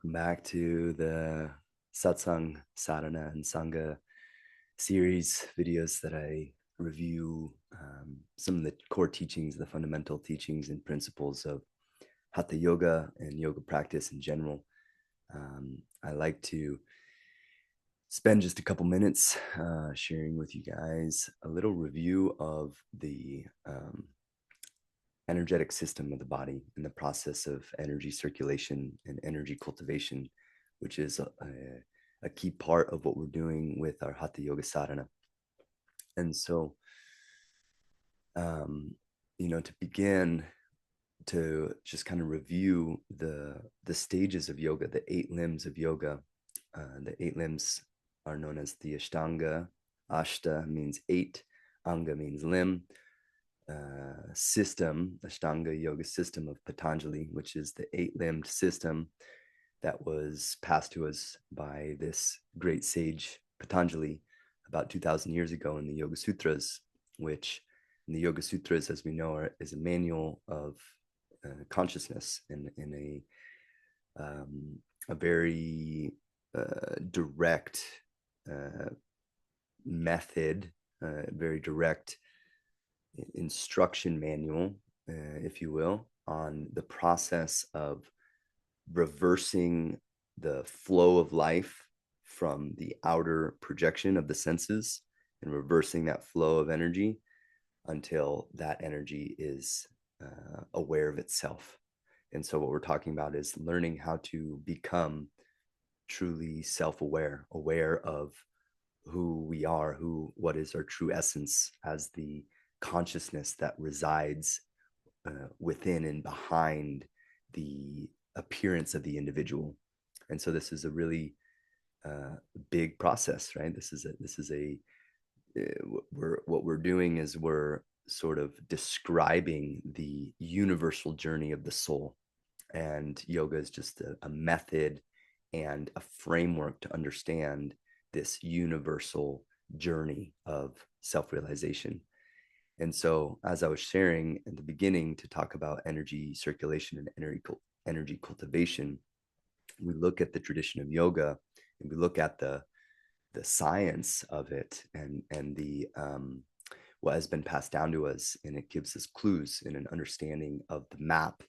Welcome back to the Satsang, Sadhana, and Sangha series videos that I review some of the core teachings, the fundamental teachings and principles of Hatha Yoga and yoga practice in general. I like to spend just a couple minutes sharing with you guys a little review of the energetic system of the body and the process of energy circulation and energy cultivation, which is a key part of what we're doing with our Hatha Yoga Sadhana. And so, to begin, to just kind of review the stages of yoga, the 8 limbs of yoga. The 8 limbs are known as the Ashtanga. Ashta means 8, Anga means limb. System, Ashtanga yoga system of Patanjali, which is the 8-limbed system that was passed to us by this great sage Patanjali about 2,000 years ago in the Yoga Sutras, which in the Yoga Sutras, as we know, is a manual of consciousness in a very direct method, very direct instruction manual, if you will, on the process of reversing the flow of life from the outer projection of the senses and reversing that flow of energy until that energy is aware of itself. And so what we're talking about is learning how to become truly self-aware, aware of who we are, what is our true essence as the consciousness that resides within and behind the appearance of the individual. And so this is a really big process, right? What we're doing is we're sort of describing the universal journey of the soul, and yoga is just a method and a framework to understand this universal journey of self-realization. And so, as I was sharing at the beginning to talk about energy circulation and energy cultivation, we look at the tradition of yoga and we look at the science of it and the what has been passed down to us, and it gives us clues in an understanding of the map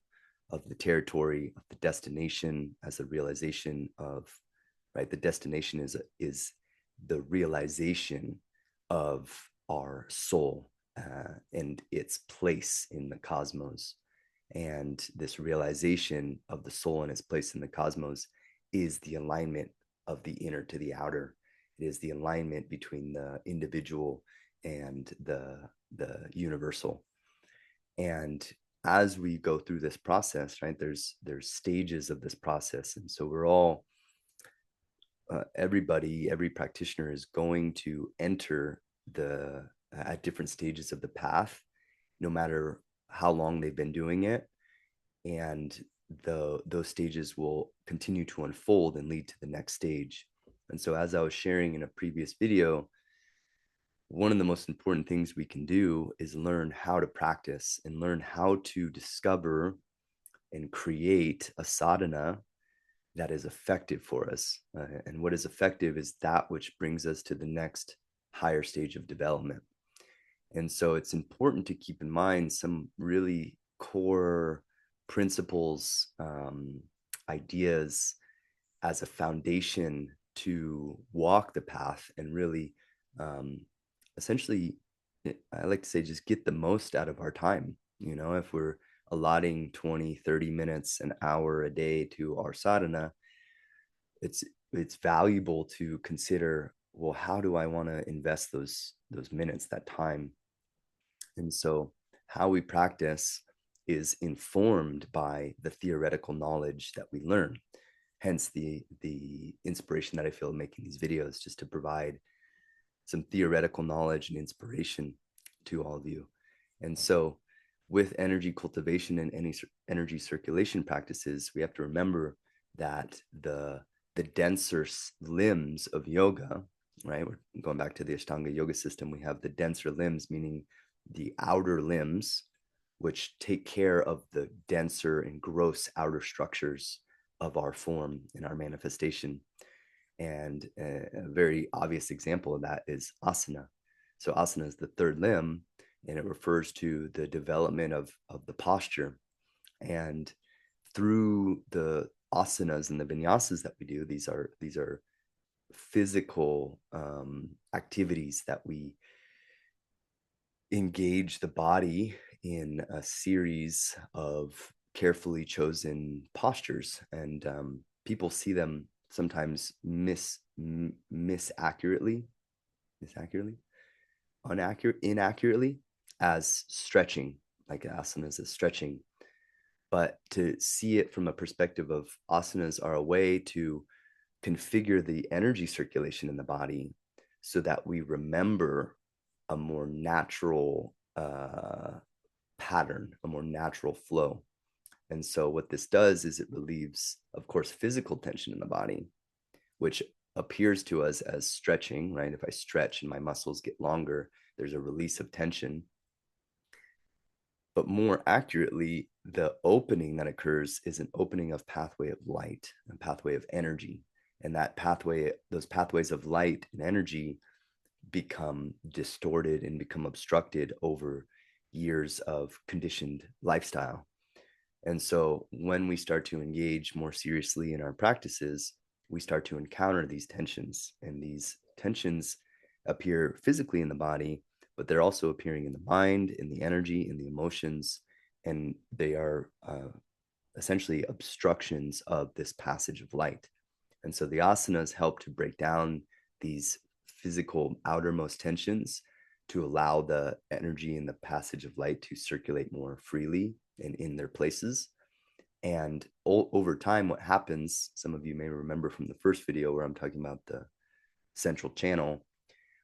of the territory of the destination as a realization of, right, the destination is the realization of our soul and its place in the cosmos. And this realization of the soul and its place in the cosmos is the alignment of the inner to the outer. It is the alignment between the individual and the universal. And as we go through this process, right, there's stages of this process. And so we're all every practitioner is going to enter at different stages of the path, no matter how long they've been doing it. And those stages will continue to unfold and lead to the next stage. And so, as I was sharing in a previous video, one of the most important things we can do is learn how to practice and learn how to discover and create a sadhana that is effective for us. And what is effective is that which brings us to the next higher stage of development. And so it's important to keep in mind some really core principles, ideas as a foundation to walk the path and really essentially, I like to say, just get the most out of our time. If we're allotting 20, 30 minutes, an hour a day to our sadhana, it's valuable to consider, well, how do I want to invest those minutes, that time? And so how we practice is informed by the theoretical knowledge that we learn. Hence the inspiration that I feel making these videos, just to provide some theoretical knowledge and inspiration to all of you. And so with energy cultivation and any energy circulation practices, we have to remember that the denser limbs of yoga, right? We're going back to the Ashtanga yoga system. We have the denser limbs, meaning the outer limbs, which take care of the denser and gross outer structures of our form and our manifestation. And a very obvious example of that is asana. So asana is the third limb, and it refers to the development of the posture. And through the asanas and the vinyasas that we do, these are physical activities that we engage the body in a series of carefully chosen postures. And people see them sometimes inaccurately, inaccurately as stretching, like asanas as stretching. But to see it from a perspective of asanas are a way to configure the energy circulation in the body so that we remember a more natural pattern, a more natural flow. And so what this does is it relieves, of course, physical tension in the body, which appears to us as stretching, right? If I stretch and my muscles get longer, there's a release of tension. But more accurately, the opening that occurs is an opening of pathway of light, a pathway of energy. And that pathway, those pathways of light and energy become distorted and become obstructed over years of conditioned lifestyle. And so when we start to engage more seriously in our practices, we start to encounter these tensions, and these tensions appear physically in the body, but they're also appearing in the mind, in the energy, in the emotions, and they are essentially obstructions of this passage of light. And so the asanas help to break down these physical outermost tensions to allow the energy and the passage of light to circulate more freely and in their places. And over time, what happens, some of you may remember from the first video where I'm talking about the central channel,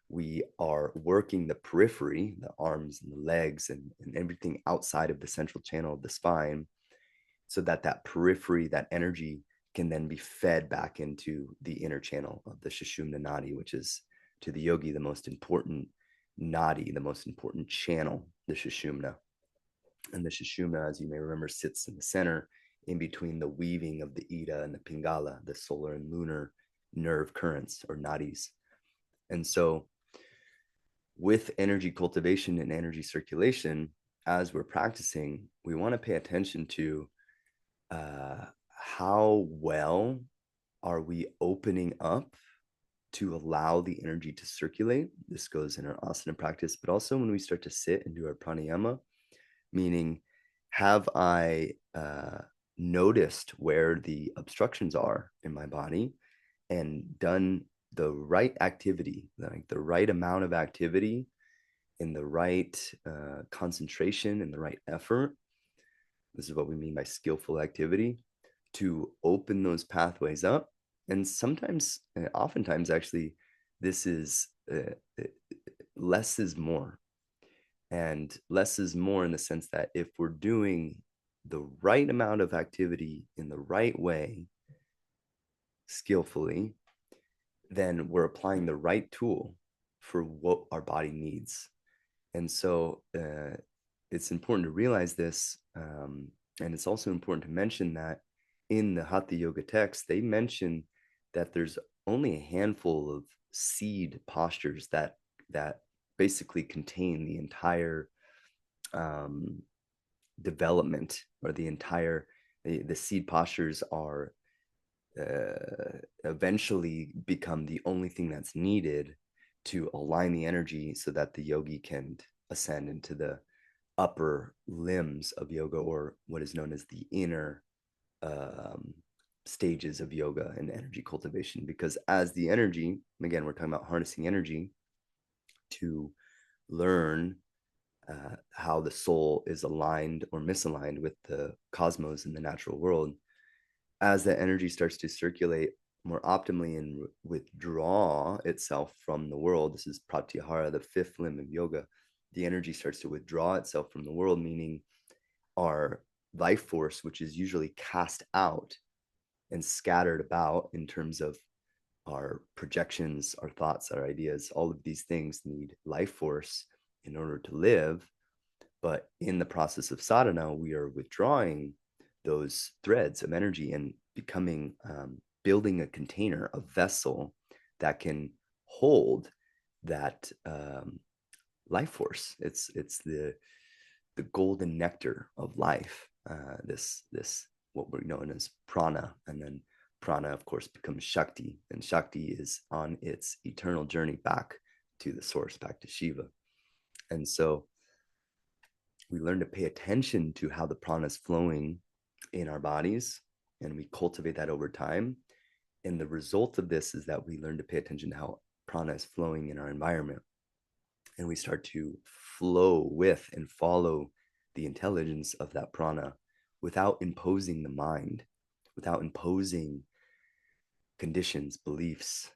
we are working the periphery, the arms and the legs and everything outside of the central channel of the spine, so that that periphery, that energy can then be fed back into the inner channel of the Sushumna Nadi, which is to the yogi the most important nadi, the most important channel, the Sushumna. And the Sushumna, as you may remember, sits in the center in between the weaving of the Ida and the Pingala, the solar and lunar nerve currents or nadis. And so with energy cultivation and energy circulation, as we're practicing, we want to pay attention to how well are we opening up to allow the energy to circulate. This goes in our asana practice, but also when we start to sit and do our pranayama, meaning have I noticed where the obstructions are in my body and done the right activity, like the right amount of activity in the right concentration and the right effort. This is what we mean by skillful activity, to open those pathways up. And sometimes, oftentimes actually, this is less is more. And less is more in the sense that if we're doing the right amount of activity in the right way, skillfully, then we're applying the right tool for what our body needs. And so it's important to realize this. And it's also important to mention that in the Hatha Yoga text, they mention that there's only a handful of seed postures that basically contain the entire development, or the entire the seed postures are eventually become the only thing that's needed to align the energy so that the yogi can ascend into the upper limbs of yoga, or what is known as the inner stages of yoga and energy cultivation. Because as the energy, again, we're talking about harnessing energy to learn how the soul is aligned or misaligned with the cosmos and the natural world. As that energy starts to circulate more optimally and withdraw itself from the world, this is pratyahara, the fifth limb of yoga, the energy starts to withdraw itself from the world, meaning our life force, which is usually cast out and scattered about in terms of our projections, our thoughts, our ideas, all of these things need life force in order to live. But in the process of sadhana, we are withdrawing those threads of energy. And becoming building a container, a vessel that can hold that life force. It's the golden nectar of life. This what we're known as prana, and then prana, of course, becomes Shakti, and Shakti is on its eternal journey back to the source, back to Shiva. And so we learn to pay attention to how the prana is flowing in our bodies, and we cultivate that over time. And the result of this is that we learn to pay attention to how prana is flowing in our environment, and we start to flow with and follow the intelligence of that prana without imposing the mind, without imposing conditions, beliefs,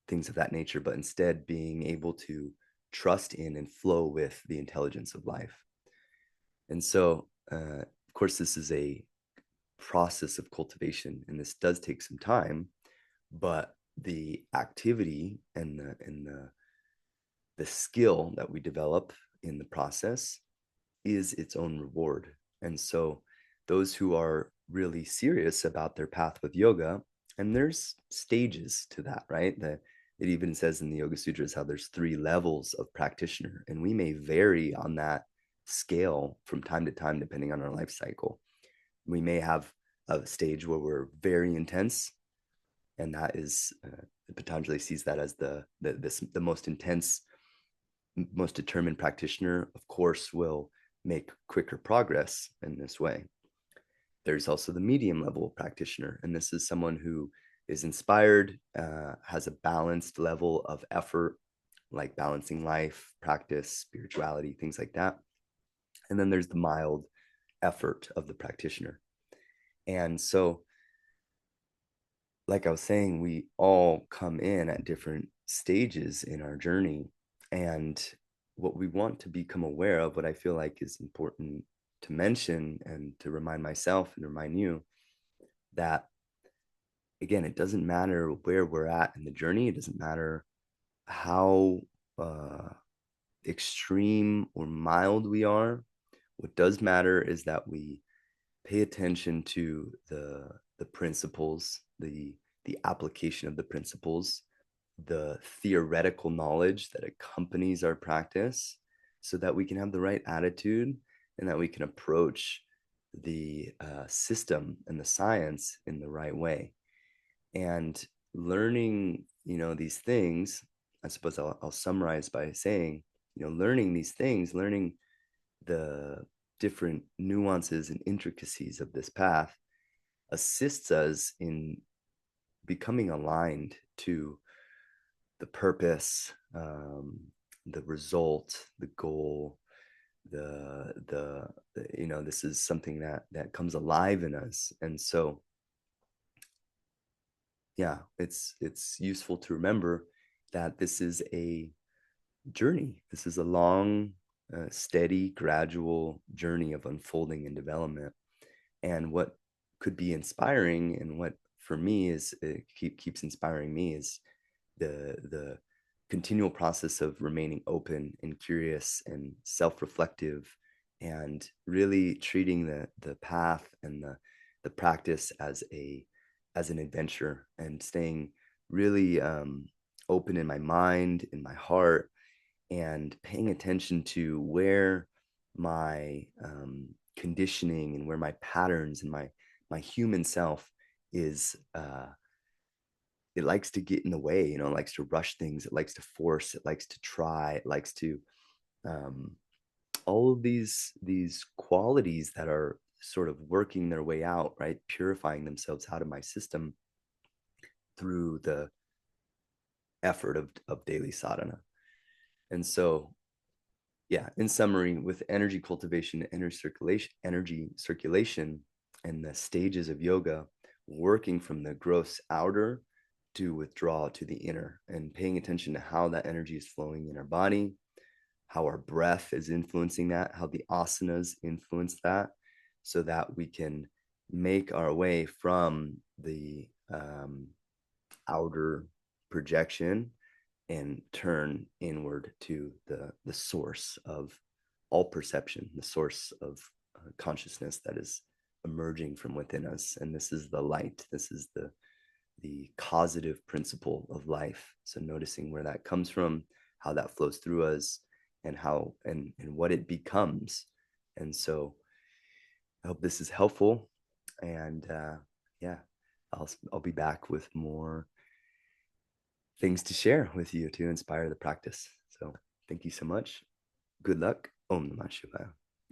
things of that nature, but instead being able to trust in and flow with the intelligence of life. And so, of course, this is a process of cultivation, and this does take some time, but the activity and the skill that we develop in the process is its own reward. And so those who are really serious about their path with yoga, and there's stages to that, right? It even says in the Yoga Sutras how there's 3 levels of practitioner, and we may vary on that scale from time to time depending on our life cycle. We may have a stage where we're very intense, and that is Patanjali sees that as the most intense, most determined practitioner, of course, will make quicker progress in this way. There's also the medium level practitioner, and this is someone who is inspired, has a balanced level of effort, like balancing life, practice, spirituality, things like that. And then there's the mild effort of the practitioner. And so, like I was saying, we all come in at different stages in our journey. And what we want to become aware of, what I feel like is important to mention and to remind myself and remind you, that again, it doesn't matter where we're at in the journey. It doesn't matter how extreme or mild we are. What does matter is that we pay attention to the principles, the application of the principles, the theoretical knowledge that accompanies our practice, so that we can have the right attitude and that we can approach the system and the science in the right way. And learning, these things, I suppose I'll summarize by saying, learning these things, learning the different nuances and intricacies of this path assists us in becoming aligned to the purpose, the result, the goal, this is something that comes alive in us. And so, yeah, it's useful to remember that this is a journey. This is a long, steady, gradual journey of unfolding and development. And what could be inspiring, and what for me is keeps inspiring me, is the continual process of remaining open and curious and self-reflective, and really treating the path and the practice as an adventure, and staying really open in my mind, in my heart, and paying attention to where my conditioning and where my patterns and my human self is it likes to get in the way, it likes to rush things, it likes to force, it likes to try, it likes to all of these qualities that are sort of working their way out, right, purifying themselves out of my system through the effort of daily sadhana. And so, yeah, in summary, with energy cultivation, energy circulation, and the stages of yoga, working from the gross outer to withdraw to the inner, and paying attention to how that energy is flowing in our body, how our breath is influencing that, how the asanas influence that, so that we can make our way from the outer projection and turn inward to the source of all perception, the source of consciousness that is emerging from within us, and this is the light. This is the causative principle of life. So noticing where that comes from, how that flows through us, and how and what it becomes. And so I hope this is helpful. And yeah, I'll be back with more things to share with you to inspire the practice. So thank you so much. Good luck. Om Namah Shivaya.